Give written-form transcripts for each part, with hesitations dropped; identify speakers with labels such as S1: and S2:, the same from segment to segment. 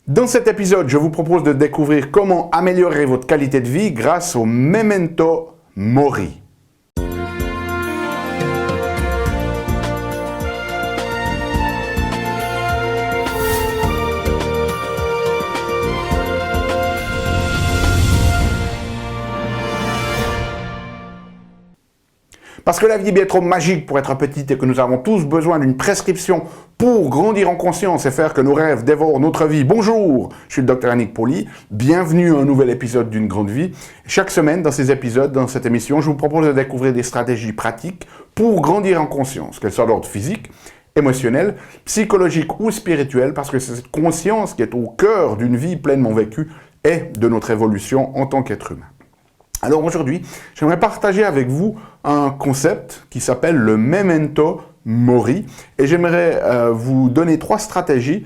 S1: Dans cet épisode, je vous propose de découvrir comment améliorer votre qualité de vie grâce au Memento Mori. Parce que la vie est bien trop magique pour être petite et que nous avons tous besoin d'une prescription pour grandir en conscience et faire que nos rêves dévorent notre vie. Bonjour, je suis le Dr Annick Pauly, bienvenue à un nouvel épisode d'une grande vie. Chaque semaine, dans ces épisodes, dans cette émission, je vous propose de découvrir des stratégies pratiques pour grandir en conscience, qu'elles soient d'ordre physique, émotionnel, psychologique ou spirituel, parce que c'est cette conscience qui est au cœur d'une vie pleinement vécue et de notre évolution en tant qu'être humain. Alors aujourd'hui, j'aimerais partager avec vous un concept qui s'appelle le Memento Mori et j'aimerais vous donner 3 stratégies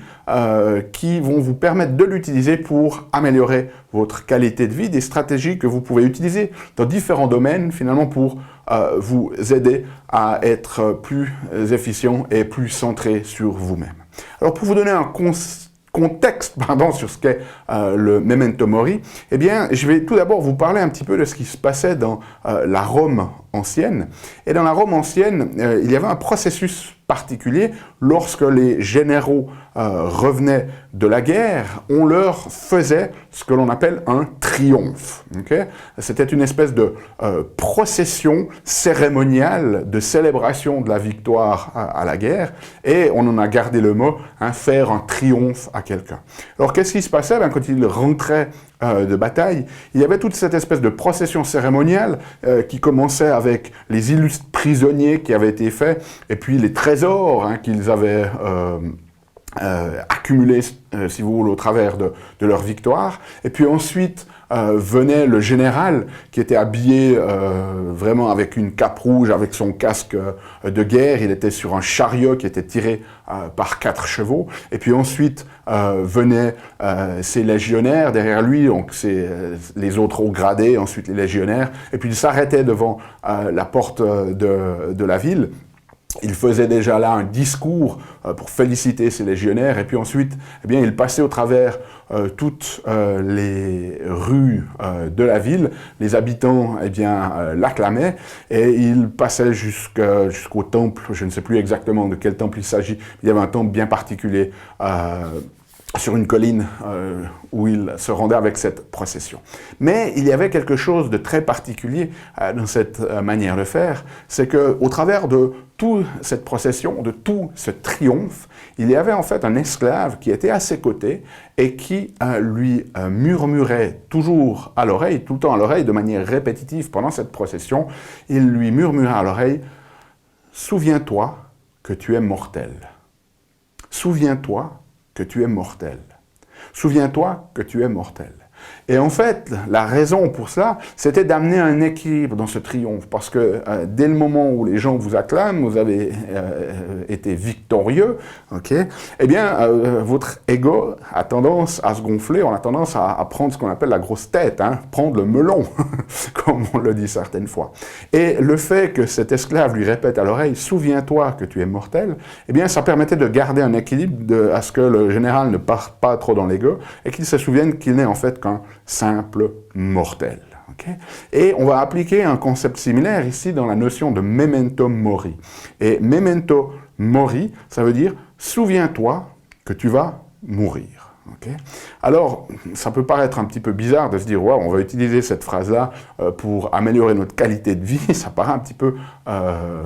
S1: qui vont vous permettre de l'utiliser pour améliorer votre qualité de vie, des stratégies que vous pouvez utiliser dans différents domaines finalement pour vous aider à être plus efficient et plus centré sur vous-même. Alors pour vous donner un contexte sur ce qu'est le Memento Mori, eh bien, je vais tout d'abord vous parler un petit peu de ce qui se passait dans la Rome ancienne. Et dans la Rome ancienne, il y avait un processus particulier. Lorsque les généraux revenaient de la guerre, on leur faisait ce que l'on appelle un triomphe. Okay? C'était une espèce de procession cérémoniale de célébration de la victoire à la guerre, et on en a gardé le mot, faire un triomphe à quelqu'un. Alors qu'est-ce qui se passait quand ils rentraient de bataille? Il y avait toute cette espèce de procession cérémoniale qui commençait avec les illustres prisonniers qui avaient été faits, et puis les trésors qu'ils avaient accumulés, si vous voulez, au travers de leur victoire. Et puis ensuite venait le général qui était habillé vraiment avec une cape rouge, avec son casque de guerre. Il était sur un chariot qui était tiré par 4 chevaux. Et puis ensuite venaient ses légionnaires derrière lui, donc c'est les autres hauts gradés, ensuite les légionnaires. Et puis il s'arrêtait devant la porte de la ville. Il faisait déjà là un discours pour féliciter ses légionnaires, et puis ensuite, eh bien, il passait au travers toutes les rues de la ville. Les habitants, eh bien, l'acclamaient, et il passait jusqu'au temple. Je ne sais plus exactement de quel temple il s'agit. Il y avait un temple bien particulier sur une colline où il se rendait avec cette procession. Mais il y avait quelque chose de très particulier dans cette manière de faire, c'est qu'au travers de toute cette procession, de tout ce triomphe, il y avait en fait un esclave qui était à ses côtés et qui lui murmurait toujours à l'oreille, tout le temps à l'oreille, de manière répétitive pendant cette procession, il lui murmurait à l'oreille « Souviens-toi que tu es mortel. Souviens-toi que tu es mortel. Souviens-toi que tu es mortel. » Et en fait, la raison pour cela, c'était d'amener un équilibre dans ce triomphe, parce que dès le moment où les gens vous acclament, vous avez été victorieux, okay, eh bien, votre ego a tendance à se gonfler, on a tendance à prendre ce qu'on appelle la grosse tête, prendre le melon, comme on le dit certaines fois. Et le fait que cet esclave lui répète à l'oreille « Souviens-toi que tu es mortel », eh bien, ça permettait de garder un équilibre, à ce que le général ne parte pas trop dans l'ego, et qu'il se souvienne qu'il n'est en fait qu'un simple mortel. Okay? Et on va appliquer un concept similaire ici dans la notion de Memento Mori. Et Memento Mori, ça veut dire « souviens-toi que tu vas mourir ». Okay? Alors, ça peut paraître un petit peu bizarre de se dire wow, on va utiliser cette phrase-là pour améliorer notre qualité de vie. Ça paraît un petit peu à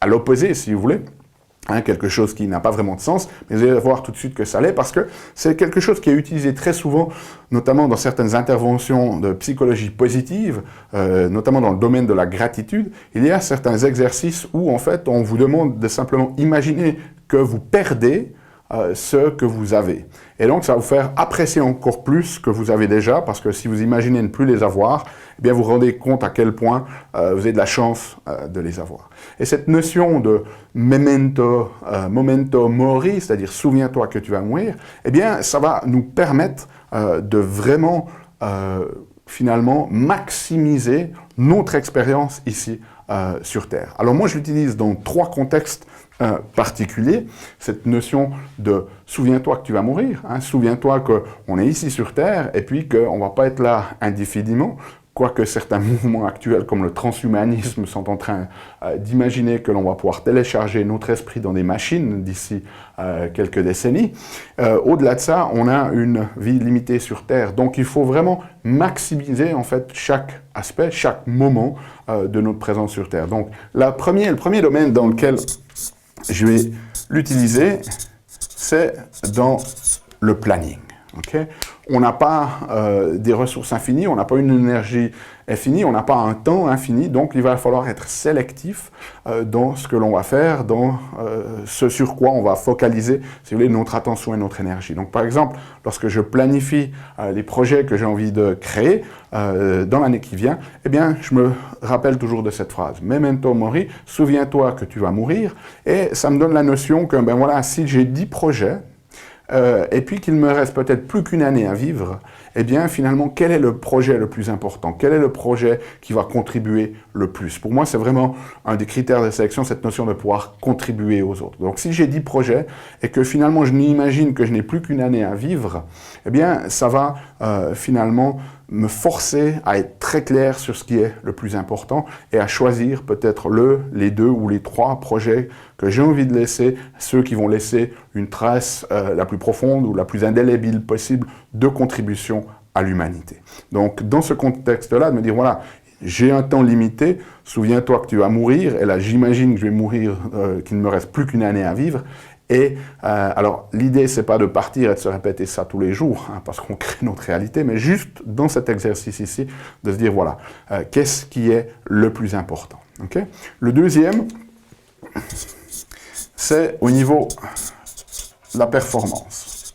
S1: l'opposé, si vous voulez. Quelque chose qui n'a pas vraiment de sens, mais vous allez voir tout de suite que ça l'est, parce que c'est quelque chose qui est utilisé très souvent, notamment dans certaines interventions de psychologie positive, notamment dans le domaine de la gratitude. Il y a certains exercices où, en fait, on vous demande de simplement imaginer que vous perdez ce que vous avez. Et donc, ça va vous faire apprécier encore plus ce que vous avez déjà, parce que si vous imaginez ne plus les avoir, eh bien, vous vous rendez compte à quel point vous avez de la chance de les avoir. Et cette notion de memento mori, c'est-à-dire souviens-toi que tu vas mourir, eh bien, ça va nous permettre de vraiment, finalement, maximiser notre expérience ici sur Terre. Alors moi, je l'utilise dans 3 contextes particulier, cette notion de souviens-toi que tu vas mourir, hein, souviens-toi qu'on est ici sur Terre et puis qu'on ne va pas être là indéfiniment, quoique certains mouvements actuels comme le transhumanisme sont en train d'imaginer que l'on va pouvoir télécharger notre esprit dans des machines d'ici quelques décennies. Au-delà de ça, on a une vie limitée sur Terre, donc il faut vraiment maximiser en fait chaque aspect, chaque moment de notre présence sur Terre. Donc le premier domaine dans lequel je vais l'utiliser, c'est dans le planning. Okay? On n'a pas des ressources infinies, on n'a pas une énergie infinie, on n'a pas un temps infini, donc il va falloir être sélectif dans ce que l'on va faire, dans ce sur quoi on va focaliser, si vous voulez, notre attention et notre énergie. Donc par exemple, lorsque je planifie les projets que j'ai envie de créer dans l'année qui vient, eh bien, je me rappelle toujours de cette phrase. Memento mori, souviens-toi que tu vas mourir, et ça me donne la notion que, ben voilà, si j'ai 10 projets, et puis qu'il me reste peut-être plus qu'une année à vivre, eh bien finalement, quel est le projet le plus important? Quel est le projet qui va contribuer le plus? Pour moi, c'est vraiment un des critères de sélection, cette notion de pouvoir contribuer aux autres. Donc si j'ai 10 projets et que finalement je n'imagine que je n'ai plus qu'une année à vivre, eh bien ça va finalement me forcer à être très clair sur ce qui est le plus important et à choisir peut-être les 2 ou les 3 projets que j'ai envie de laisser, ceux qui vont laisser une trace la plus profonde ou la plus indélébile possible de contribution à l'humanité. Donc dans ce contexte-là, de me dire voilà, j'ai un temps limité, souviens-toi que tu vas mourir, et là j'imagine que je vais mourir, qu'il ne me reste plus qu'une année à vivre. Et alors, l'idée, c'est pas de partir et de se répéter ça tous les jours, hein, parce qu'on crée notre réalité, mais juste dans cet exercice ici, de se dire, voilà, qu'est-ce qui est le plus important, okay? Le deuxième, c'est au niveau de la performance.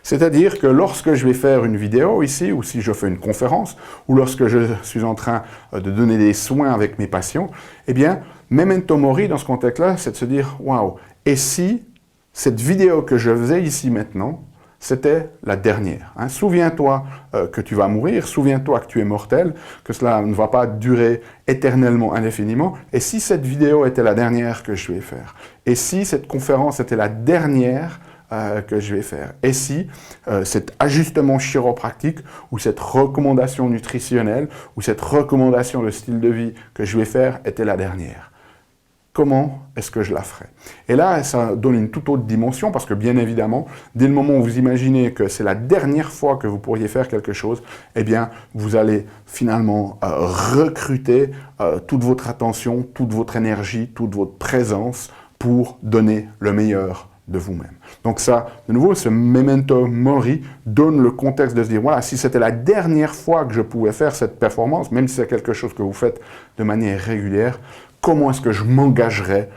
S1: C'est-à-dire que lorsque je vais faire une vidéo ici, ou si je fais une conférence, ou lorsque je suis en train de donner des soins avec mes patients, eh bien, memento mori dans ce contexte-là, c'est de se dire, waouh, et si cette vidéo que je faisais ici maintenant, c'était la dernière, hein. Souviens-toi que tu vas mourir, souviens-toi que tu es mortel, que cela ne va pas durer éternellement, indéfiniment, et si cette vidéo était la dernière que je vais faire, et si cette conférence était la dernière que je vais faire. Et si cet ajustement chiropractique ou cette recommandation nutritionnelle ou cette recommandation de style de vie que je vais faire était la dernière, comment est-ce que je la ferai? Et là, ça donne une toute autre dimension parce que bien évidemment, dès le moment où vous imaginez que c'est la dernière fois que vous pourriez faire quelque chose, eh bien, vous allez finalement recruter toute votre attention, toute votre énergie, toute votre présence pour donner le meilleur de vous-même. Donc ça, de nouveau, ce memento mori donne le contexte de se dire, voilà, si c'était la dernière fois que je pouvais faire cette performance, même si c'est quelque chose que vous faites de manière régulière, comment est-ce que je m'engagerais,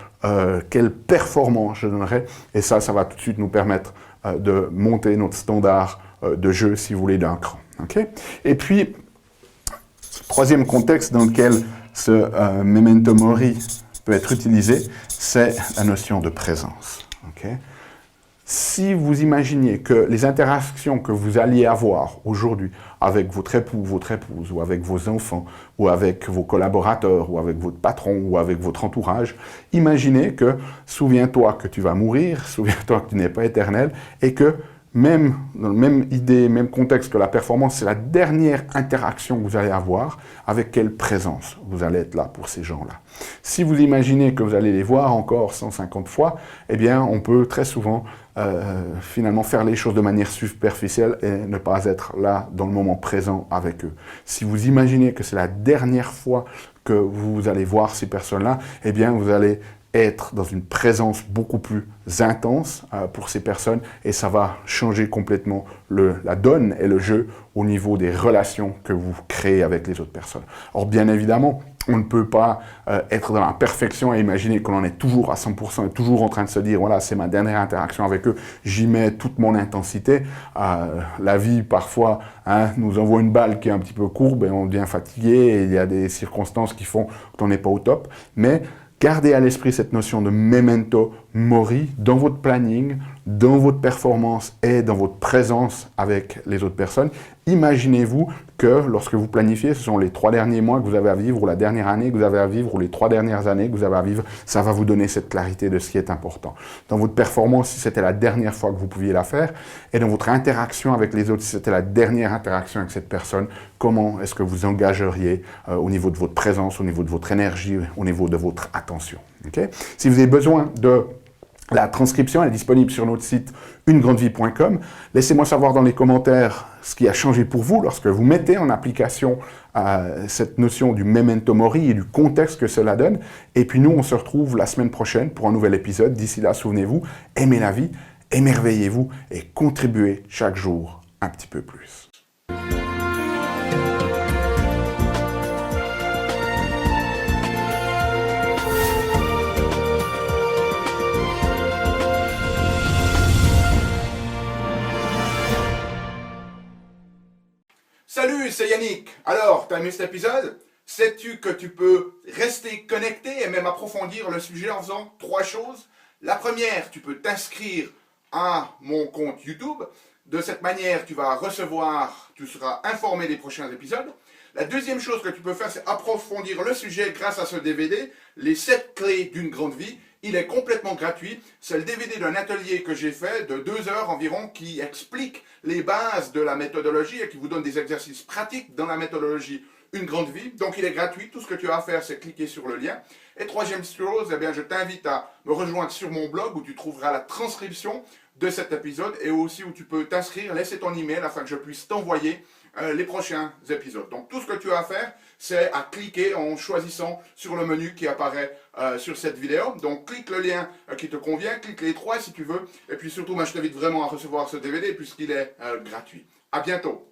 S1: quelle performance je donnerais, et ça va tout de suite nous permettre de monter notre standard de jeu, si vous voulez, d'un cran. Okay? Et puis, troisième contexte dans lequel ce memento mori peut être utilisé, c'est la notion de présence. Okay. Si vous imaginiez que les interactions que vous alliez avoir aujourd'hui avec votre époux, votre épouse, ou avec vos enfants, ou avec vos collaborateurs, ou avec votre patron, ou avec votre entourage, imaginez que, souviens-toi que tu vas mourir, souviens-toi que tu n'es pas éternel, et que même dans la même idée, même contexte que la performance, c'est la dernière interaction que vous allez avoir, avec quelle présence vous allez être là pour ces gens-là. Si vous imaginez que vous allez les voir encore 150 fois, eh bien, on peut très souvent finalement faire les choses de manière superficielle et ne pas être là dans le moment présent avec eux. Si vous imaginez que c'est la dernière fois que vous allez voir ces personnes-là, eh bien, vous allez être dans une présence beaucoup plus intense pour ces personnes et ça va changer complètement la donne et le jeu au niveau des relations que vous créez avec les autres personnes. Or, bien évidemment, on ne peut pas être dans la perfection et imaginer qu'on en est toujours à 100% et toujours en train de se dire, voilà, c'est ma dernière interaction avec eux, j'y mets toute mon intensité. La vie, parfois, nous envoie une balle qui est un petit peu courbe et on devient fatigué et il y a des circonstances qui font qu'on n'est pas au top. Mais gardez à l'esprit cette notion de memento Mori dans votre planning, dans votre performance et dans votre présence avec les autres personnes. Imaginez-vous que lorsque vous planifiez, ce sont les 3 derniers mois que vous avez à vivre, ou la dernière année que vous avez à vivre, ou les 3 dernières années que vous avez à vivre, ça va vous donner cette clarité de ce qui est important. Dans votre performance, si c'était la dernière fois que vous pouviez la faire, et dans votre interaction avec les autres, si c'était la dernière interaction avec cette personne, comment est-ce que vous engageriez au niveau de votre présence, au niveau de votre énergie, au niveau de votre attention. Okay? Si vous avez besoin de la transcription, elle est disponible sur notre site unegrandevie.com. Laissez-moi savoir dans les commentaires ce qui a changé pour vous lorsque vous mettez en application cette notion du memento mori et du contexte que cela donne. Et puis nous, on se retrouve la semaine prochaine pour un nouvel épisode. D'ici là, souvenez-vous, aimez la vie, émerveillez-vous et contribuez chaque jour un petit peu plus. Salut, c'est Yannick. Alors, t'as aimé cet épisode? Sais-tu que tu peux rester connecté et même approfondir le sujet en faisant 3 choses? La première, tu peux t'inscrire à mon compte YouTube. De cette manière, tu seras informé des prochains épisodes. La deuxième chose que tu peux faire, c'est approfondir le sujet grâce à ce DVD, les 7 clés d'une grande vie. Il est complètement gratuit. C'est le DVD d'un atelier que j'ai fait de 2 heures environ qui explique les bases de la méthodologie et qui vous donne des exercices pratiques dans la méthodologie Une Grande Vie. Donc il est gratuit. Tout ce que tu as à faire, c'est cliquer sur le lien. Et troisième chose, eh bien, je t'invite à me rejoindre sur mon blog où tu trouveras la transcription de cet épisode et aussi où tu peux t'inscrire, laisser ton email afin que je puisse t'envoyer les prochains épisodes. Donc tout ce que tu as à faire, c'est à cliquer en choisissant sur le menu qui apparaît sur cette vidéo. Donc clique le lien qui te convient, clique les 3 si tu veux. Et puis surtout, moi je t'invite vraiment à recevoir ce DVD puisqu'il est gratuit. À bientôt.